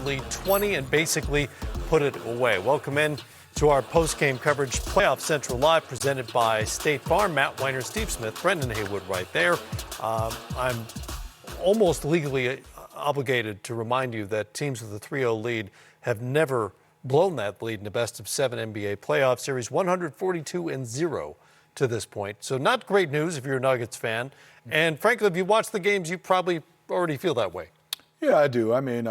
lead 20 and basically put it away. Welcome in to our post-game coverage, Playoff Central Live, presented by State Farm. Matt Weiner, Steve Smith, Brendan Haywood right there. I'm almost legally obligated to remind you that teams with a 3-0 lead have never blown that lead in a best-of-7 NBA playoff series, 142-0 to this point. So not great news if you're a Nuggets fan. And frankly, if you watch the games, you probably already feel that way. Yeah, I do. I mean,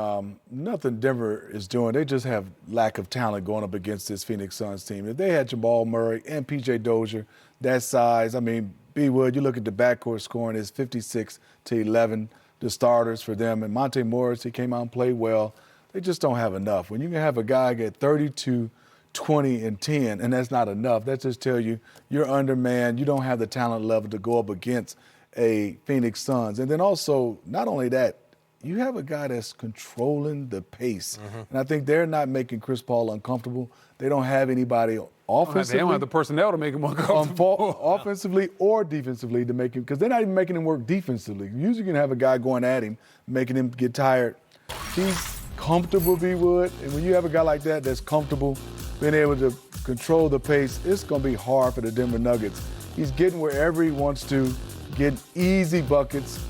nothing Denver is doing. They just have lack of talent going up against this Phoenix Suns team. If they had Jamal Murray and P.J. Dozier, that size, I mean, B. Wood, you look at the backcourt scoring, it's 56-11, the starters for them. And Monte Morris, he came out and played well. They just don't have enough. When you can have a guy get 32, 20, and 10, and that's not enough, that just tells you you're undermanned. You don't have the talent level to go up against a Phoenix Suns. And then also, not only that, you have a guy that's controlling the pace. And I think they're not making Chris Paul uncomfortable. They don't have anybody offensively. They don't have the personnel to make him uncomfortable. Offensively or defensively to make him, because they're not even making him work defensively. Usually you can have a guy going at him, making him get tired. He's comfortable, B. Wood. And when you have a guy like that that's comfortable, being able to control the pace, it's going to be hard for the Denver Nuggets. He's getting wherever he wants to, getting easy buckets.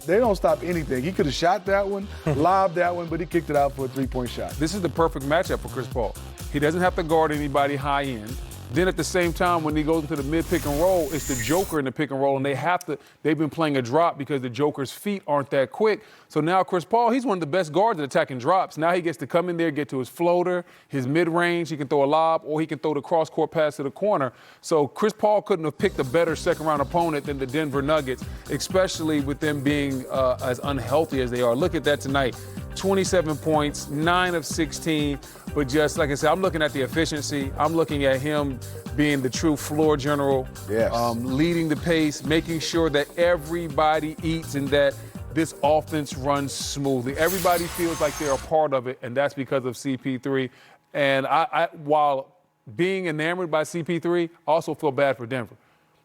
They don't stop anything. He could have shot that one, lobbed that one, but he kicked it out for a three-point shot. This is the perfect matchup for Chris Paul. He doesn't have to guard anybody high end. Then at the same time, when he goes into the mid pick and roll, it's the Joker in the pick and roll, and they've been playing a drop because the Joker's feet aren't that quick. So now Chris Paul, he's one of the best guards at attacking drops. Now he gets to come in there, get to his floater, his mid-range, he can throw a lob, or he can throw the cross-court pass to the corner. So Chris Paul couldn't have picked a better second-round opponent than the Denver Nuggets, especially with them being as unhealthy as they are. Look at that tonight. 27 points, 9 of 16, but just like I said, I'm looking at the efficiency. I'm looking at him being the true floor general, leading the pace, making sure that everybody eats and that this offense runs smoothly. Everybody feels like they're a part of it, and that's because of CP3. And I while being enamored by CP3, I also feel bad for Denver.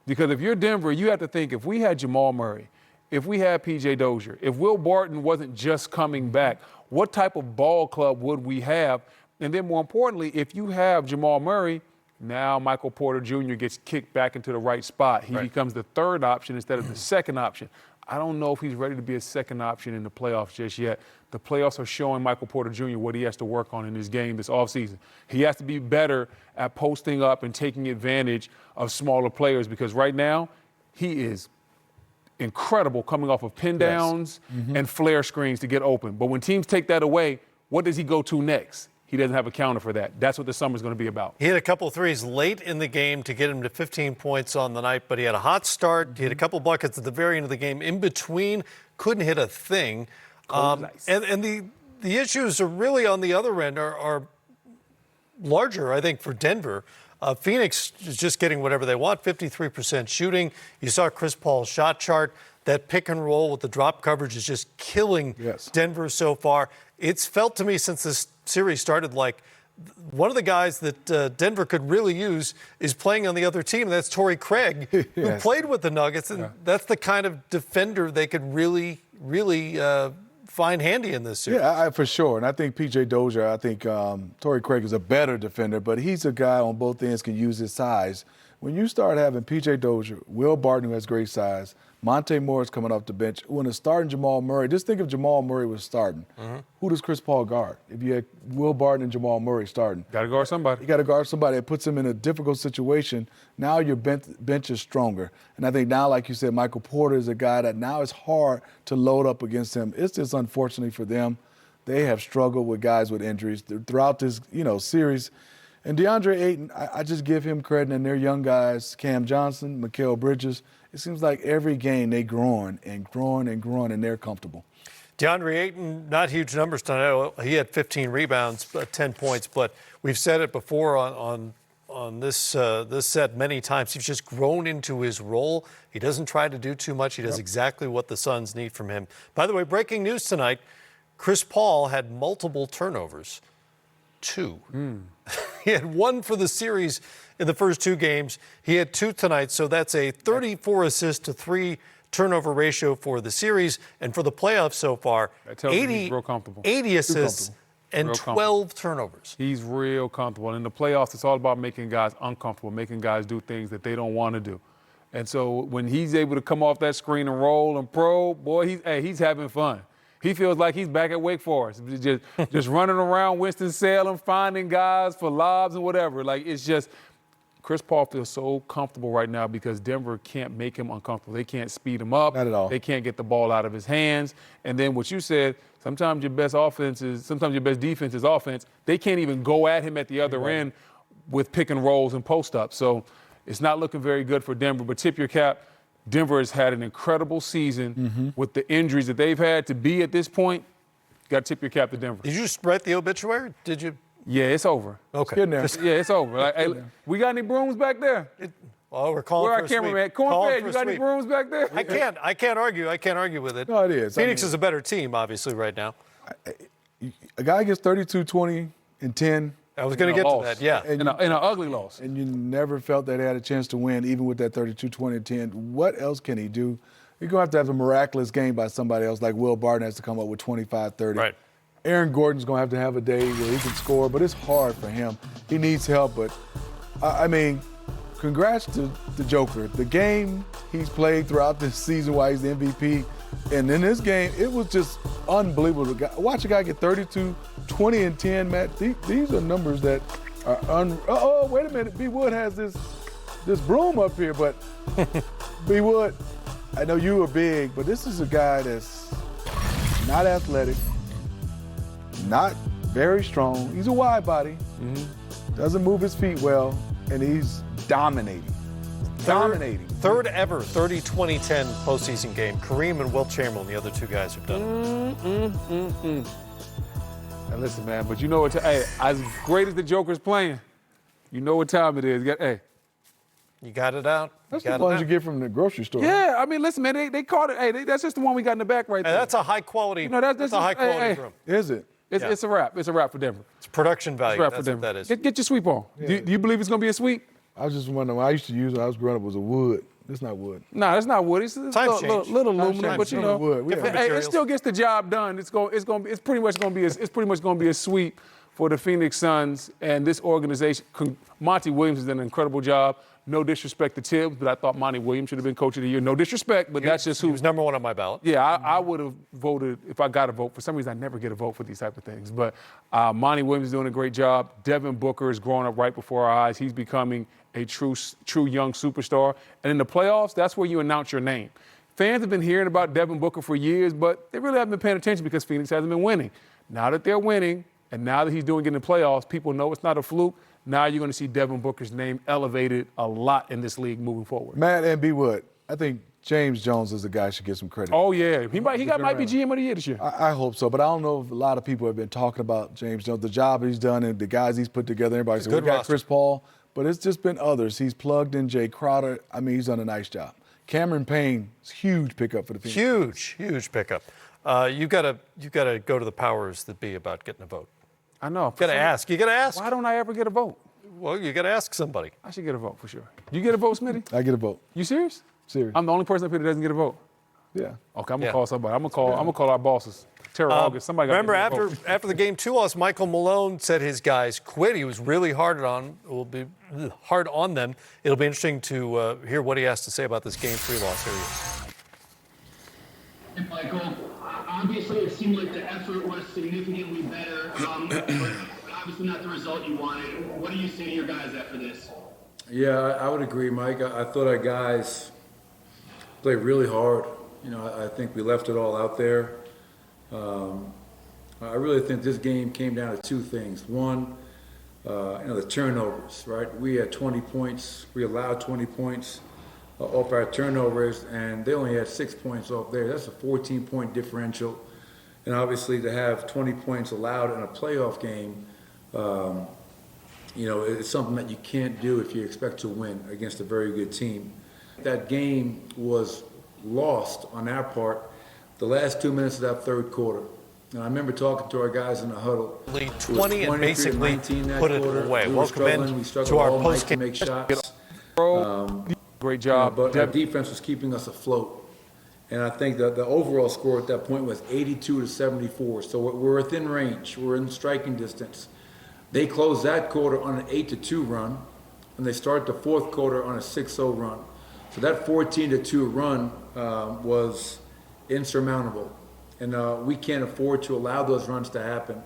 Because if you're Denver, you have to think, if we had Jamal Murray, if we had P.J. Dozier, if Will Barton wasn't just coming back, what type of ball club would we have? And then more importantly, if you have Jamal Murray, now Michael Porter Jr. gets kicked back into the right spot. He becomes the third option instead of the second option. I don't know if he's ready to be a second option in the playoffs just yet. The playoffs are showing Michael Porter Jr. what he has to work on in his game this offseason. He has to be better at posting up and taking advantage of smaller players, because right now he is incredible coming off of pin downs and flare screens to get open. But when teams take that away, what does he go to next? He doesn't have a counter for that. That's what the summer's going to be about. He hit a couple threes late in the game to get him to 15 points on the night, but he had a hot start. He had a couple buckets at the very end of the game. In between, couldn't hit a thing. Nice. And the issues are really on the other end are larger, I think, for Denver. Phoenix is just getting whatever they want, 53% shooting. You saw Chris Paul's shot chart. That pick and roll with the drop coverage is just killing Denver so far. It's felt to me since this series started like one of the guys that Denver could really use is playing on the other team. That's Torrey Craig, who played with the Nuggets, and that's the kind of defender they could really find handy in this series. Yeah, for sure. And I think P.J. Dozier, I think Torrey Craig is a better defender, but he's a guy on both ends can use his size. When you start having P.J. Dozier, Will Barton, who has great size, Monte Morris coming off the bench, when it's starting Jamal Murray, just think if Jamal Murray was starting. Who does Chris Paul guard? If you had Will Barton and Jamal Murray starting. Got to guard somebody. You got to guard somebody. It puts him in a difficult situation. Now your bench is stronger. And I think now, like you said, Michael Porter is a guy that now it's hard to load up against him. It's just unfortunately for them. They have struggled with guys with injuries throughout this, series. And DeAndre Ayton, I just give him credit, and their young guys, Cam Johnson, Mikal Bridges. It seems like every game they growing, and they're comfortable. DeAndre Ayton, not huge numbers tonight. He had 15 rebounds, 10 points, but we've said it before on this set many times. He's just grown into his role. He doesn't try to do too much. He does exactly what the Suns need from him. By the way, breaking news tonight, Chris Paul had multiple turnovers. 2. He had 1 for the series in the first 2 games. He had 2 tonight, so that's a 34 assist to 3 turnover ratio for the series. And for the playoffs so far, That tells me he's real comfortable. 80 assists and Real 12 turnovers. He's real comfortable. And in the playoffs, it's all about making guys uncomfortable, making guys do things that they don't want to do. And so when he's able to come off that screen and roll and probe, boy, he's having fun. He feels like he's back at Wake Forest, just running around Winston-Salem, finding guys for lobs and whatever. Like, it's just Chris Paul feels so comfortable right now because Denver can't make him uncomfortable. They can't speed him up. Not at all. They can't get the ball out of his hands. And then what you said, sometimes your best defense is offense. They can't even go at him at the other end with pick and rolls and post-ups. So it's not looking very good for Denver. But tip your cap, Denver has had an incredible season with the injuries that they've had to be at this point. Got to tip your cap to Denver. Did you just write the obituary? Did you? Yeah, it's over. Okay. Getting there. Yeah, it's over. Like, hey, we got any brooms back there? Well, we're calling Where for our a sweep. cameraman? Calling Cornfed, for you a got any sweep. brooms back there? I can't argue with it. No, it is. Phoenix is a better team, obviously, right now. A guy gets 32, 20, and 10. I was going to get to that, yeah. In an ugly loss. And you never felt that they had a chance to win, even with that 32, 20, and 10. What else can he do? You're going to have a miraculous game by somebody else, like Will Barton has to come up with 25, 30. Right. Aaron Gordon's going to have a day where he can score, but it's hard for him. He needs help, but, I mean, congrats to the Joker. The game he's played throughout this season while he's the MVP, and in this game, it was just unbelievable. Watch a guy get 32, 20, and 10, Matt. These are numbers that are oh, wait a minute. B. Wood has this broom up here, but B. Wood, I know you are big, but this is a guy that's not athletic, not very strong. He's a wide body, doesn't move his feet well, and he's dominating. Third ever 30-20-10 postseason game. Kareem and Wilt Chamberlain, the other two guys have done it. And listen, man, but you know what? Hey, as great as the Joker's playing, you know what time it is. Hey, You got it out. That's the ones you get from the grocery store. yeah. I mean, listen, man, they caught it. Hey, that's just the one we got in the back right there. That's a high quality. That's a high quality room. Is it? It's a wrap. It's a wrap for Denver. It's production value. It's a wrap for That's Denver. what that is. Get your sweep on. Do you believe it's going to be a sweep? I was just wondering. What I used to use when I was growing up was a wood. It's not wood. No, that's not wood. It's a Times little change. aluminum, Times but you change. know, Wood. We Different have- it materials. still gets the job done. It's pretty much going to be a sweep for the Phoenix Suns and this organization. Monty Williams has done an incredible job. No disrespect to Tibbs, but I thought Monty Williams should have been Coach of the Year. No disrespect, but that's just He who. was number one on my ballot. Yeah, I would have voted if I got a vote. For some reason, I never get a vote for these type of things. But Monty Williams is doing a great job. Devin Booker is growing up right before our eyes. He's becoming a true young superstar. And in the playoffs, that's where you announce your name. Fans have been hearing about Devin Booker for years, but they really haven't been paying attention because Phoenix hasn't been winning. Now that they're winning, and now that he's doing it in the playoffs, people know it's not a fluke. Now you're going to see Devin Booker's name elevated a lot in this league moving forward. Matt and B. Wood, I think James Jones is the guy who should get some credit. Oh, yeah. He might be GM of the Year this year. I hope so, but I don't know if a lot of people have been talking about James Jones, the job he's done and the guys he's put together. Everybody said, we good got roster. Chris Paul, but it's just been others. He's plugged in Jay Crowder. I mean, he's done a nice job. Cameron Payne is a huge pickup for the Phoenix. Huge pickup. You got to go to the powers that be about getting a vote. I know. You got to ask. You got to ask. Why don't I ever get a vote? Well, you got to ask somebody. I should get a vote for sure. You get a vote, Smitty? I get a vote. You serious? Serious. I'm the only person up here that doesn't get a vote. Yeah. Okay, I'm gonna Yeah. call somebody. I'm gonna call our bosses. Tara August. Somebody. Got Remember, to get a vote. after the game 2 loss, Michael Malone said his guys quit. He was really hard on them. It'll be interesting to hear what he has to say about this game 3 loss. Here he is. Michael, obviously it seemed like the effort was significantly better, but obviously not the result you wanted. What do you say to your guys after this? Yeah, I would agree, Mike. I thought our guys played really hard. You know, I think we left it all out there. I really think this game came down to two things. One, the turnovers, right? We had 20 points. We allowed 20 points off our turnovers, and they only had 6 points off there. That's a 14-point differential. And obviously to have 20 points allowed in a playoff game, it's something that you can't do if you expect to win against a very good team. That game was lost on our part the last 2 minutes of that third quarter. And I remember talking to our guys in the huddle. Lead 20 and 23 basically 19 that put it quarter. away. We were Welcome struggling. in We struggled to our all night to post-game. make shots. Great job. But our defense was keeping us afloat. And I think the overall score at that point was 82-74. So we're within range. We're in striking distance. They closed that quarter on an 8-2 run, and they start the fourth quarter on a 6-0 run. So that 14-2 run was insurmountable. And we can't afford to allow those runs to happen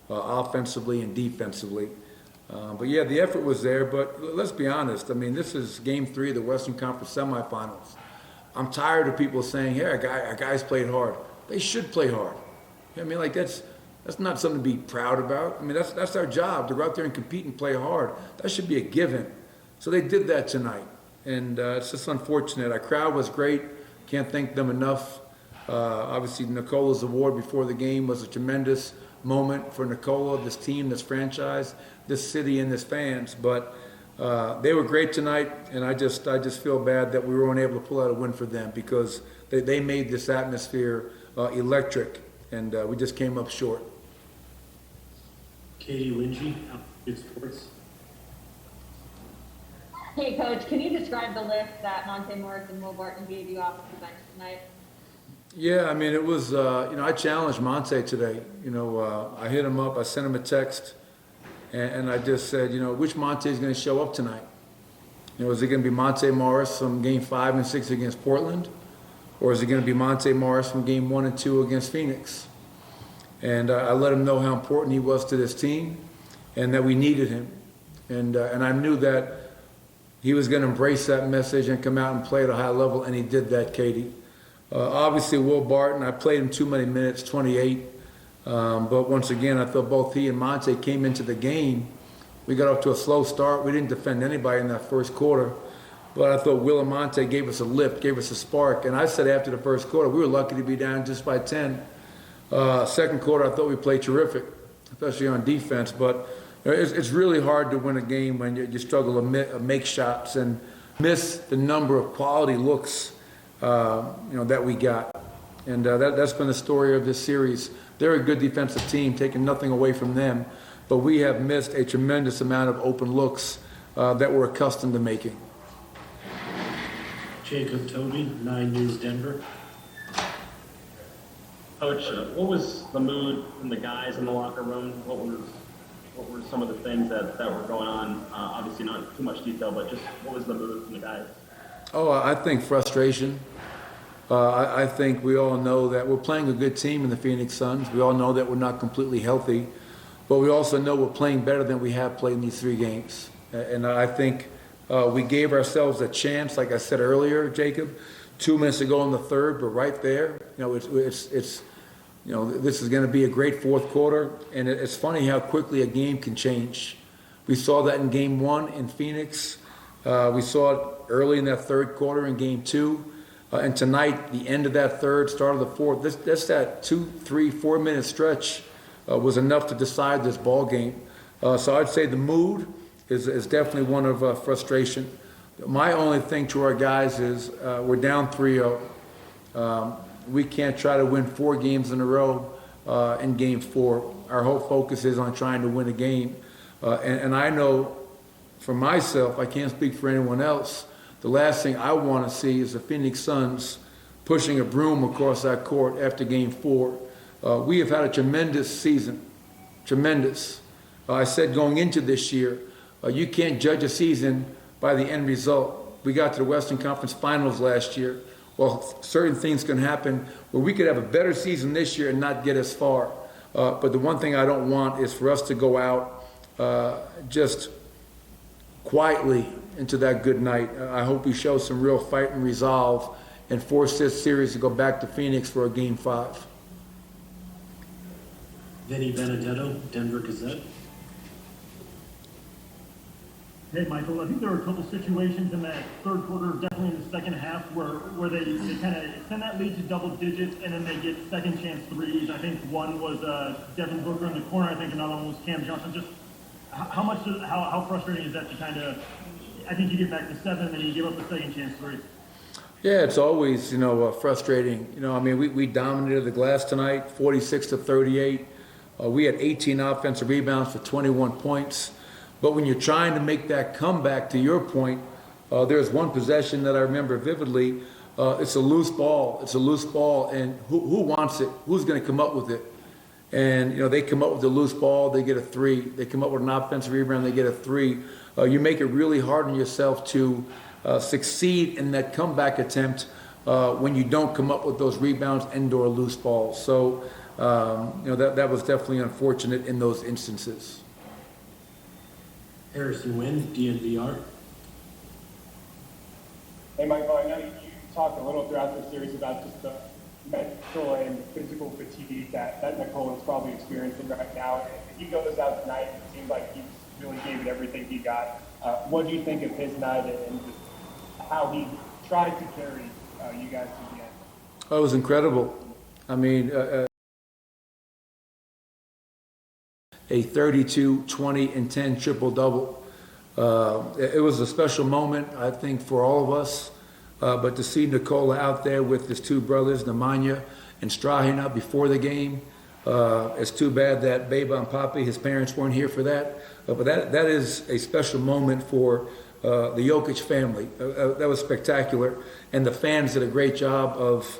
offensively and defensively. But yeah, the effort was there, but let's be honest. I mean, this is game 3 of the Western Conference semifinals. I'm tired of people saying, hey, our guys played hard. They should play hard. I mean, like, that's not something to be proud about. I mean, that's our job, to go out there and compete and play hard. That should be a given. So they did that tonight, and it's just unfortunate. Our crowd was great. Can't thank them enough. Obviously, Nicola's award before the game was a tremendous moment for Nicola, this team, this franchise, this city, and this fans. But they were great tonight, and I just feel bad that we weren't able to pull out a win for them, because they made this atmosphere electric, and we just came up short. Katie Lynchy, Good Sports. Hey, Coach, can you describe the lift that Monte Morris and Will Barton gave you off the bench tonight? Yeah, I mean, it was, I challenged Monte today. I hit him up, I sent him a text, and I just said, which Monte is going to show up tonight? Is it going to be Monte Morris from game 5 and 6 against Portland? Or is it going to be Monte Morris from game 1 and 2 against Phoenix? And I let him know how important he was to this team and that we needed him. And I knew that he was going to embrace that message and come out and play at a high level, and he did that, Katie. Obviously, Will Barton, I played him too many minutes, 28. But once again, I thought both he and Monte came into the game. We got off to a slow start. We didn't defend anybody in that first quarter. But I thought Will and Monte gave us a lift, gave us a spark. And I said after the first quarter, we were lucky to be down just by 10. Second quarter, I thought we played terrific, especially on defense. But it's really hard to win a game when you struggle to make shots and miss the number of quality looks that we got. And that's been the story of this series. They're a good defensive team, taking nothing away from them. But we have missed a tremendous amount of open looks that we're accustomed to making. Jacob Toby, 9 News Denver. Coach, what was the mood from the guys in the locker room? What were some of the things that were going on? Obviously not too much detail, but just what was the mood from the guys? Oh, I think frustration. I think we all know that we're playing a good team in the Phoenix Suns. We all know that we're not completely healthy, but we also know we're playing better than we have played in these 3 games. And I think we gave ourselves a chance, like I said earlier, Jacob, 2 minutes to go in the third, but right there, this is going to be a great fourth quarter, and it's funny how quickly a game can change. We saw that in game 1 in Phoenix. We saw it early in that third quarter in game 2. And tonight, the end of that third, start of the fourth, that 2, 3, 4 minute stretch was enough to decide this ball game. So I'd say the mood is definitely one of frustration. My only thing to our guys is we're down 3-0. We can't try to win 4 games in a row in game 4. Our whole focus is on trying to win a game. And I know for myself, I can't speak for anyone else, the last thing I want to see is the Phoenix Suns pushing a broom across that court after game 4. We have had a tremendous season, tremendous. I said going into this year, you can't judge a season by the end result. We got to the Western Conference Finals last year. Well, certain things can happen where we could have a better season this year and not get as far. But the one thing I don't want is for us to go out just quietly into that good night. I hope we show some real fight and resolve and force this series to go back to Phoenix for a game 5. Vinny Benedetto, Denver Gazette. Hey, Michael, I think there were a couple situations in that third quarter, definitely in the second half, where they kind of extend that lead to double digits, and then they get second chance threes. I think one was Devin Booker in the corner. I think another one was Cam Johnson. Just how frustrating is that to kind of, I think you get back to 7 and then you give up the second chance 3. Yeah, it's always, frustrating. We dominated the glass tonight, 46-38. We had 18 offensive rebounds for 21 points. But when you're trying to make that comeback, to your point, there's one possession that I remember vividly. it's a loose ball. It's a loose ball, and who wants it? Who's going to come up with it? And, they come up with a loose ball, they get a 3. They come up with an offensive rebound, they get a 3. You make it really hard on yourself to succeed in that comeback attempt when you don't come up with those rebounds and/or loose balls. So, that was definitely unfortunate in those instances. Harrison Wynn, DNVR. Hey, Michael, I know you talked a little throughout the series about just the mental and physical fatigue that Nicole is probably experiencing right now. If he goes out tonight, it seems like he really gave it everything he got. What do you think of his night and just how he tried to carry you guys to the end? Oh, it was incredible. I mean, a 32, 20, and 10 triple-double. It was a special moment, I think, for all of us. But to see Nikola out there with his 2 brothers, Nemanja and Strahina, before the game, it's too bad that Beba and Papi, his parents, weren't here for that. But that is a special moment for the Jokic family. That was spectacular. And the fans did a great job of,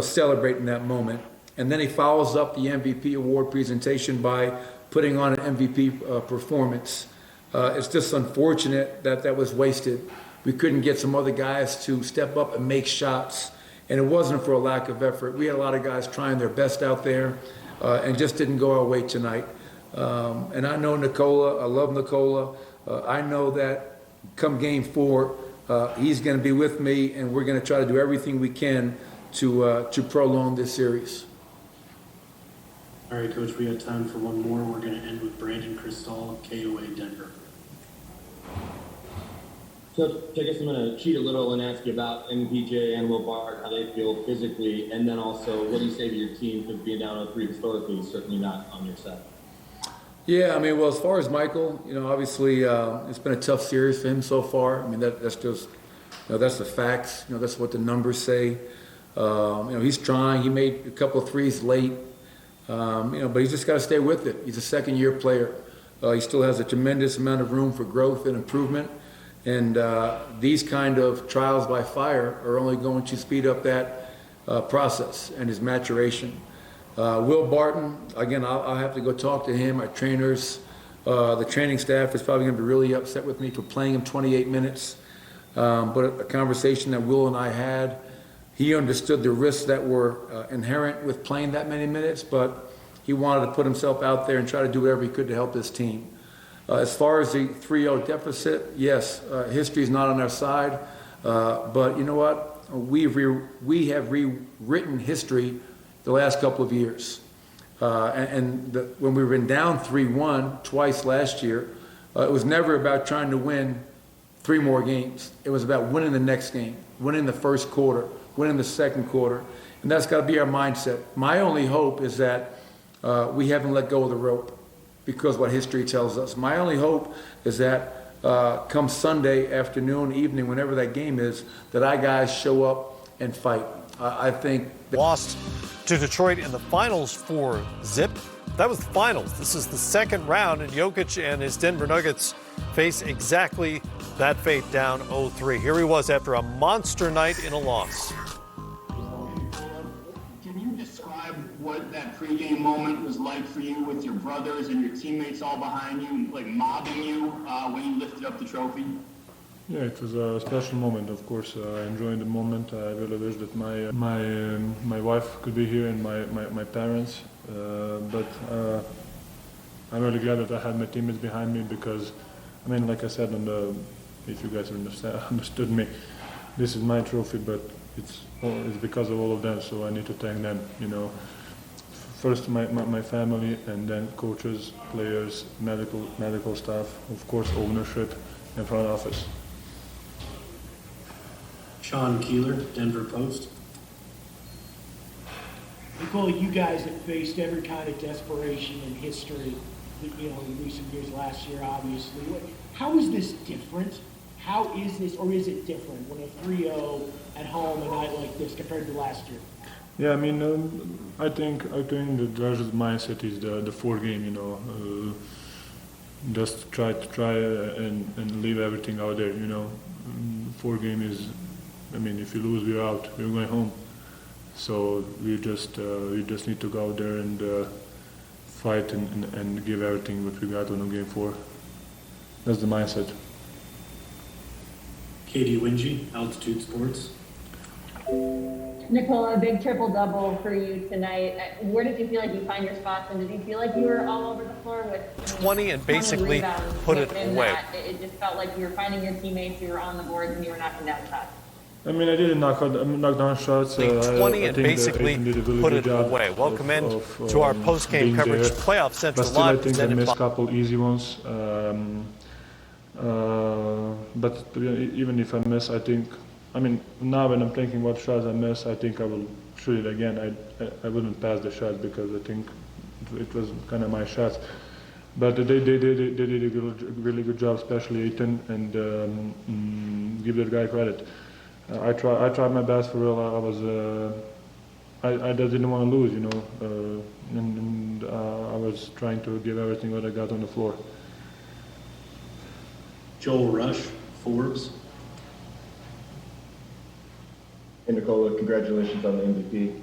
celebrating that moment. And then he follows up the MVP award presentation by putting on an MVP performance. It's just unfortunate that was wasted. We couldn't get some other guys to step up and make shots. And it wasn't for a lack of effort. We had a lot of guys trying their best out there and just didn't go our way tonight. And I know Nikola. I love Nikola. I know that come game 4, he's going to be with me, and we're going to try to do everything we can to prolong this series. All right, Coach, we have time for one more. We're going to end with Brandon Cristal, KOA Denver. So I guess I'm going to cheat a little and ask you about MPJ and Will Bart, how they feel physically, and then also what do you say to your team because being down 0-3 historically is certainly not on your side? Yeah, I mean, well, as far as Michael, obviously it's been a tough series for him so far. I mean, that's just, that's the facts. That's what the numbers say. He's trying. He made a couple of threes late, but he's just got to stay with it. He's a second-year player. He still has a tremendous amount of room for growth and improvement. And these kind of trials by fire are only going to speed up that process and his maturation. Will Barton, again, I'll have to go talk to him. Our trainers, the training staff is probably going to be really upset with me for playing him 28 minutes. But a conversation that Will and I had, he understood the risks that were inherent with playing that many minutes, but he wanted to put himself out there and try to do whatever he could to help his team. As far as the 3-0 deficit, yes, history is not on our side. But you know what? We have rewritten history the last couple of years. When we were down 3-1 twice last year, it was never about trying to win 3 more games. It was about winning the next game, winning the first quarter, winning the second quarter. And that's got to be our mindset. My only hope is that we haven't let go of the rope, because what history tells us. My only hope is that come Sunday afternoon, evening, whenever that game is, that our guys show up and fight. I think lost to Detroit in the finals for Zip. That was the finals. This is the second round, and Jokic and his Denver Nuggets face exactly that fate, down 0-3. Here he was after a monster night in a loss. Can you describe what that pregame moment was like for you with your brothers and your teammates all behind you, like mobbing you when you lifted up the trophy? Yeah, it was a special moment, of course. I enjoyed the moment. I really wish that my wife could be here and my parents. But I'm really glad that I had my teammates behind me because, I mean, like I said, if you guys understood me, this is my trophy, but it's because of all of them, so I need to thank them, First my family, and then coaches, players, medical staff, of course ownership, and front office. Sean Keeler, Denver Post. Nicole, you guys have faced every kind of desperation in history, in recent years, last year, obviously. How is this different? How is this, or is it different when a 3-0 at home a night like this compared to last year? Yeah, I mean, I think the Dodgers' mindset is the 4 game, just try and leave everything out there, 4 game is I mean, if you lose, we're out. We're going home. So we just need to go out there and fight and give everything what we got on game 4. That's the mindset. Katie Wingy, Altitude Sports. Nikola, a big triple-double for you tonight. Where did you feel like you find your spots, and did you feel like you were all over the floor with 20 and basically rebounds put it within away? that? It just felt like you were finding your teammates, you were on the boards, and you were knocking down shots. I mean, I didn't knock down shots. 20 I and think basically did a really put good it job away. Welcome in to our post-game being coverage, there. Playoff Central But still, I Live. think I presented missed a by- couple easy ones. But even if I miss, I think, I mean, now when I'm thinking what shots I miss, I think I will shoot it again. I wouldn't pass the shot because I think it was kind of my shots. But they did a really good job, especially Ethan, and give that guy credit. I tried my best for real. I just didn't want to lose, you know, and I was trying to give everything what I got on the floor. Joel Rush, Forbes. Hey Nikola, congratulations on the MVP.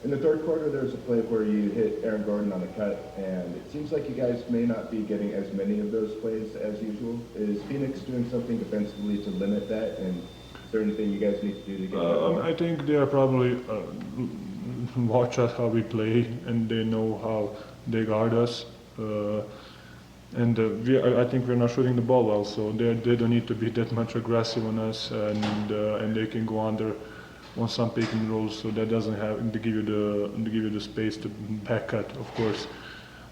In the third quarter, there was a play where you hit Aaron Gordon on a cut, and it seems like you guys may not be getting as many of those plays as usual. Is Phoenix doing something defensively to limit that, and is there anything you guys need to do to get that? I think they are probably watch us how we play, and they know how they guard us. And I think we're not shooting the ball well, so they don't need to be that much aggressive on us, and they can go under on some pick and rolls, so that doesn't have to give you the space to back cut, of course.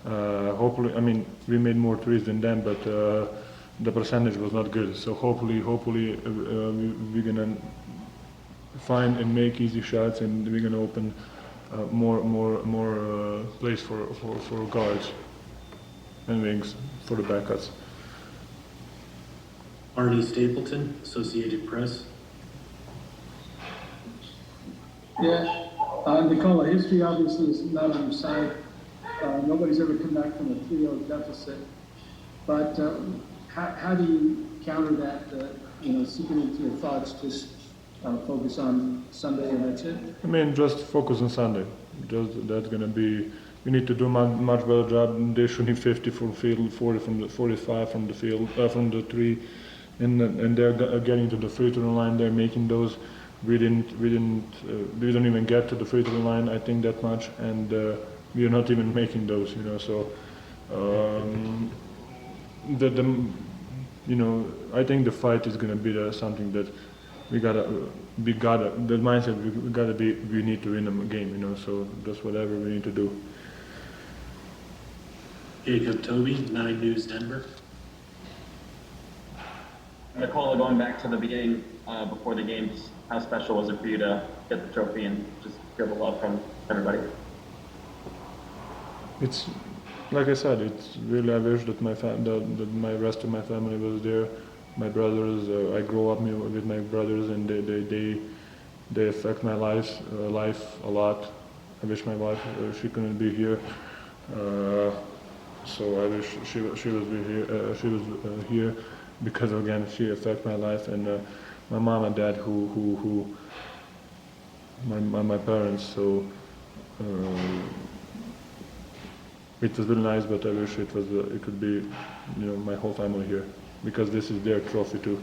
Hopefully, I mean, we made more threes than them, but the percentage was not good. So hopefully we're gonna find and make easy shots, and we're gonna open more place for guards and wings for the backcuts. Arnie Stapleton, Associated Press. Yeah, Nikola, history obviously is not on your side. Nobody's ever come back from a 3-0 deficit. But how do you counter that, seeping into your thoughts, just focus on Sunday and that's it? I mean, just focus on Sunday. That's going to be, we need to do much better job. They're shooting 50 from field, 40 from the 45 from the field, from the 3, and they're getting to the free throw line. They're making those. We don't even get to the free throw line, I think, that much, and we are not even making those, you know. So, I think the fight is going to be something that we gotta, the mindset we gotta be. We need to win a game, you know. So just whatever we need to do. Jacob Toby, 9 News Denver. Nikola, going back to the beginning before the games, how special was it for you to get the trophy and just feel the love from everybody? It's like I said. It's really, I wish that that my rest of my family was there. My brothers. I grew up with my brothers, and they affect my life a lot. I wish my wife she couldn't be here. So I wish she was here. She was here because again she affect my life, and my mom and dad who my parents. So it was really nice, but I wish it could be, my whole family here, because this is their trophy too.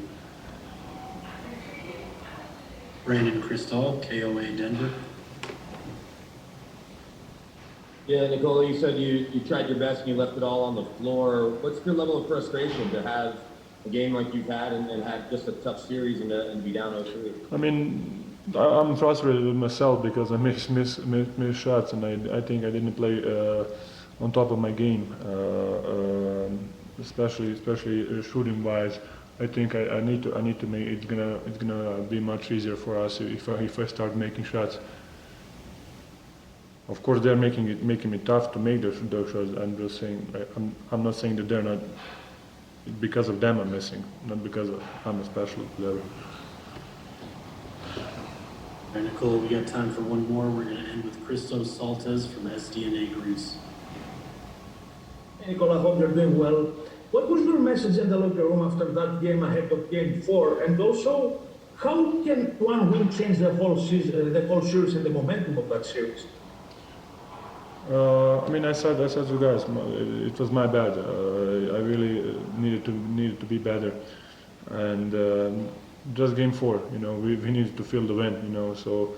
Brandon Cristal, KOA Denver. Yeah, Nikola, you said you tried your best and you left it all on the floor. What's your level of frustration to have a game like you've had and have just a tough series and be down 0-3? I mean, I'm frustrated with myself because I miss shots, and I think I didn't play on top of my game, especially shooting wise. I think I need to make it's gonna be much easier for us if I start making shots. Of course, they're making it tough to make those shots. I'm just saying, I'm not saying that they're not. Because of them, I'm missing, not because I'm a special player. All right, Nikola, we got time for one more. We're going to end with Christos Saltes from SDNA Greece. Hey, Nikola, hope you're doing well. What was your message in the locker room after that game ahead of game 4? And also, How can one win change the whole season, the whole series and the momentum of that series? I mean, I said to you guys, it was my bad. I really needed to be better, and just game 4, we needed to feel the win, So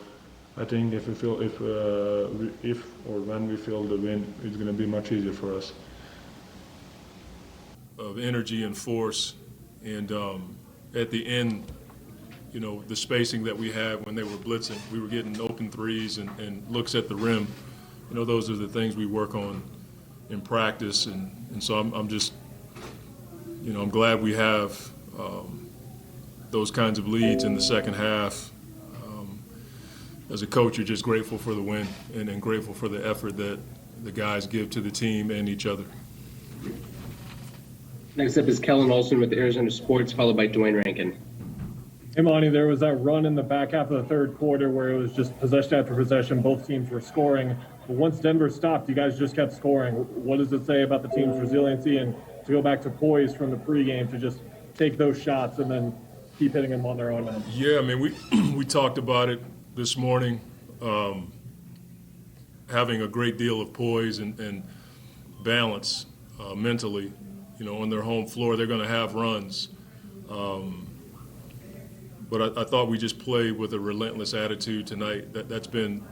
I think if or when we feel the win, it's going to be much easier for us. Of energy and force, and at the end, the spacing that we had when they were blitzing, we were getting open threes and looks at the rim. Those are the things we work on in practice, and so I'm just, I'm glad we have those kinds of leads in the second half. As a coach, you're just grateful for the win and grateful for the effort that the guys give to the team and each other. Next up is Kellen Olson with Arizona Sports, followed by Dwayne Rankin. Hey, Monty, there was that run in the back half of the third quarter where it was just possession after possession. Both teams were scoring. But once Denver stopped, you guys just kept scoring. What does it say about the team's resiliency and to go back to poise from the pregame to just take those shots and then keep hitting them on their own end? Yeah, I mean, we talked about it this morning, having a great deal of poise and balance mentally. On their home floor, they're going to have runs. But I thought we just played with a relentless attitude tonight. That's been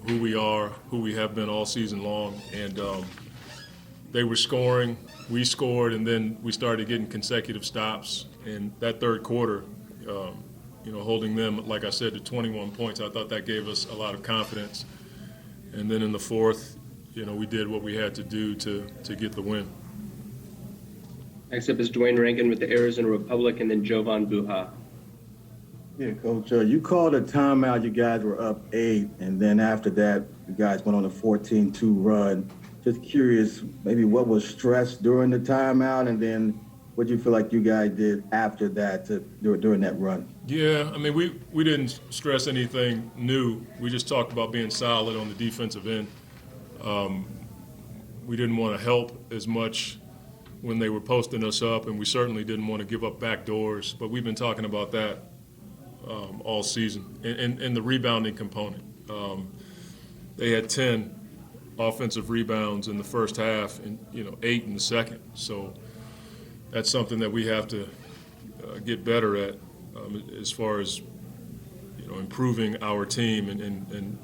who we are, who we have been all season long. And they were scoring, we scored, and then we started getting consecutive stops. And that third quarter, holding them, like I said, to 21 points, I thought that gave us a lot of confidence. And then in the fourth, we did what we had to do to get the win. Next up is Dwayne Rankin with the Arizona Republic, and then Jovan Buha. Yeah, Coach, you called a timeout. You guys were up 8, and then after that, you guys went on a 14-2 run. Just curious, maybe what was stressed during the timeout, and then what do you feel like you guys did after that during that run? Yeah, I mean, we didn't stress anything new. We just talked about being solid on the defensive end. We didn't want to help as much when they were posting us up, and we certainly didn't want to give up back doors, but we've been talking about that all season. And the rebounding component. They had 10 offensive rebounds in the first half and 8 in the second. So that's something that we have to get better at as far as improving our team and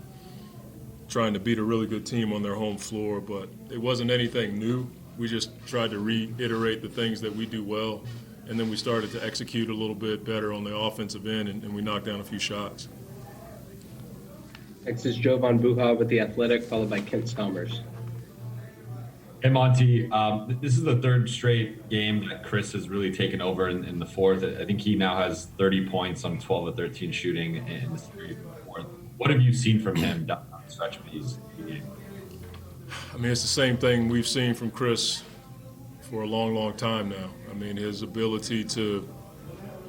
trying to beat a really good team on their home floor. But it wasn't anything new. We just tried to reiterate the things that we do well, and then we started to execute a little bit better on the offensive end, and we knocked down a few shots. Next is Jovan Buha with the Athletic, followed by Kent Stommers. Hey, Monty. This is the third straight game that Chris has really taken over in the fourth. I think he now has 30 points on 12 of 13 shooting in the series in the fourth. What have you seen from him down the stretch of these games? I mean, it's the same thing we've seen from Chris for a long, long time now. I mean, his ability to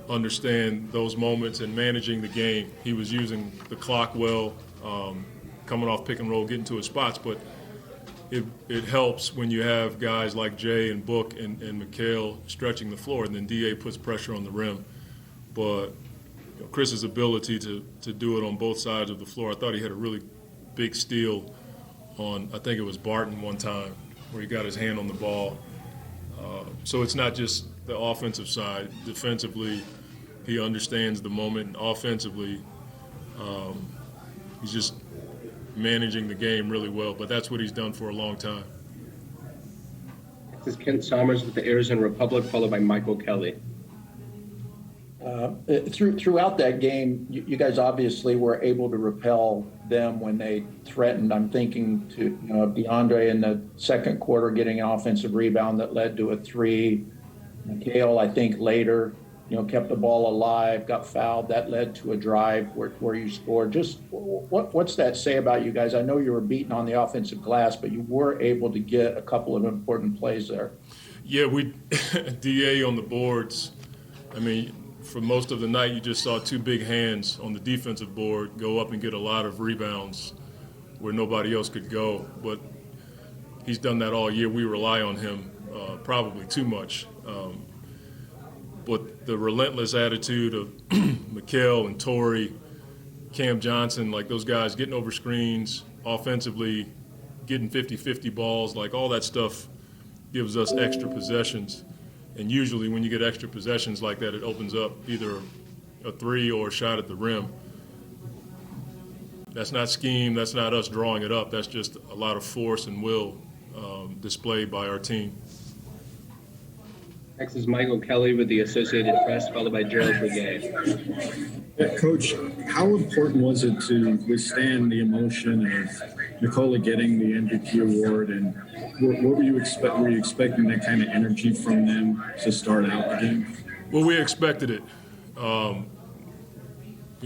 understand those moments and managing the game. He was using the clock well, coming off pick and roll, getting to his spots, but it helps when you have guys like Jay and Book and McHale stretching the floor, and then D.A. puts pressure on the rim. But Chris's ability to do it on both sides of the floor, I thought he had a really big steal on, I think it was Barton one time, where he got his hand on the ball. So it's not just the offensive side. Defensively, he understands the moment. And offensively, he's just managing the game really well. But that's what he's done for a long time. Next is Kent Stommers with the Arizona Republic, followed by Michael Kelly. Throughout that game, you guys obviously were able to repel them when they threatened. I'm thinking to DeAndre in the second quarter getting an offensive rebound that led to a 3. McHale, I think later, kept the ball alive, got fouled. That led to a drive where you scored. Just what's that say about you guys? I know you were beaten on the offensive glass, but you were able to get a couple of important plays there. Yeah, we DA on the boards. I mean, for most of the night, you just saw 2 big hands on the defensive board go up and get a lot of rebounds where nobody else could go. But he's done that all year. We rely on him probably too much. But the relentless attitude of Mikal and Torrey, Cam Johnson, like those guys getting over screens, offensively, getting 50-50 balls, like all that stuff gives us extra possessions. And usually when you get extra possessions like that, it opens up either a three or a shot at the rim. That's not scheme, that's not us drawing it up, that's just a lot of force and will displayed by our team. Next is Michael Kelly with the Associated Press, followed by Gerald Brigay. Coach, how important was it to withstand the emotion of Nikola getting the MVP award, and what were you expecting that kind of energy from them to start out the game? Well, we expected it.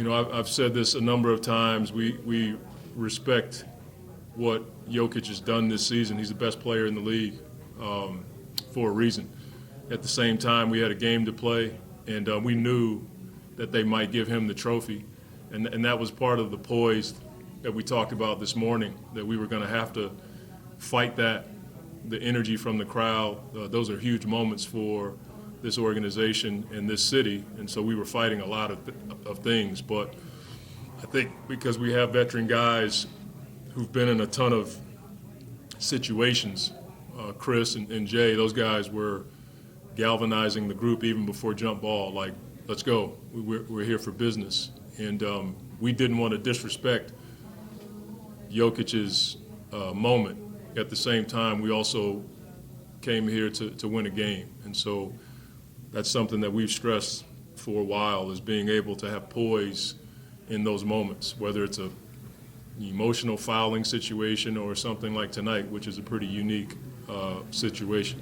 I've said this a number of times. We respect what Jokic has done this season. He's the best player in the league for a reason. At the same time, we had a game to play, and we knew that they might give him the trophy. And that was part of the poise that we talked about this morning, that we were going to have to fight that, the energy from the crowd. Those are huge moments for this organization and this city, and so we were fighting a lot of things. But I think because we have veteran guys who've been in a ton of situations, Chris and Jay, those guys were galvanizing the group even before jump ball, like, let's go, we're here for business. And we didn't want to disrespect Jokic's moment. At the same time, we also came here to win a game. And so that's something that we've stressed for a while, is being able to have poise in those moments, whether it's an emotional fouling situation or something like tonight, which is a pretty unique situation.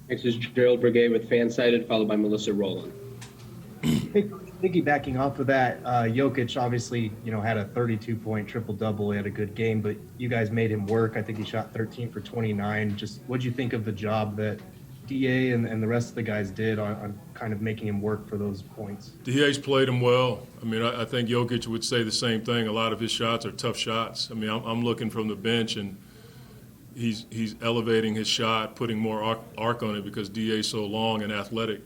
Next is Gerald Brigay with Fansided, followed by Melissa Rowland. Hey, piggybacking off of that, Jokic obviously, had a 32-point triple-double. He had a good game, but you guys made him work. I think he shot 13 for 29. Just what'd you think of the job that DA and the rest of the guys did on kind of making him work for those points? DA's played him well. I mean, I think Jokic would say the same thing. A lot of his shots are tough shots. I mean, I'm looking from the bench, and he's elevating his shot, putting more arc on it because DA's so long and athletic.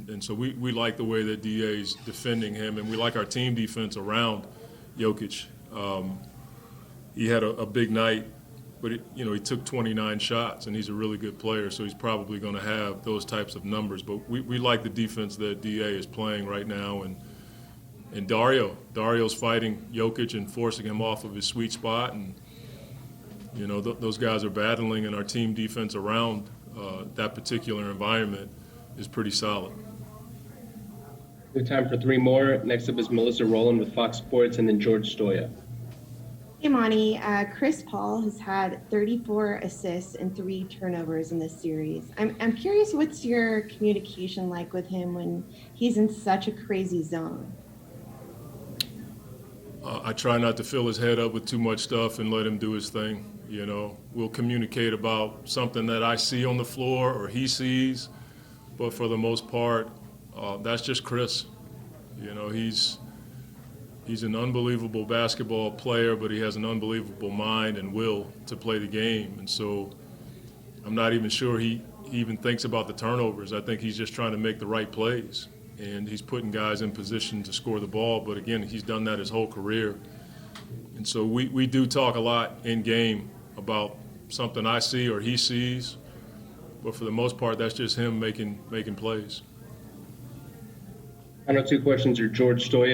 And so we like the way that DA's defending him, and we like our team defense around Jokic. He had a big night, but he took 29 shots, and he's a really good player, so he's probably going to have those types of numbers. But we like the defense that DA is playing right now, and Dario's fighting Jokic and forcing him off of his sweet spot, and those guys are battling, and our team defense around that particular environment is pretty solid. We have time for three more. Next up is Melissa Rowland with Fox Sports, and then George Stoya. Hey, Monty. Chris Paul has had 34 assists and 3 turnovers in this series. I'm curious, what's your communication like with him when he's in such a crazy zone? I try not to fill his head up with too much stuff and let him do his thing. We'll communicate about something that I see on the floor or he sees, but for the most part, that's just Chris. He's an unbelievable basketball player, but he has an unbelievable mind and will to play the game. And so I'm not even sure he even thinks about the turnovers. I think he's just trying to make the right plays, and he's putting guys in position to score the ball. But again, he's done that his whole career. And so we do talk a lot in game about something I see or he sees, but for the most part, that's just him making plays. Final two questions are George Stoya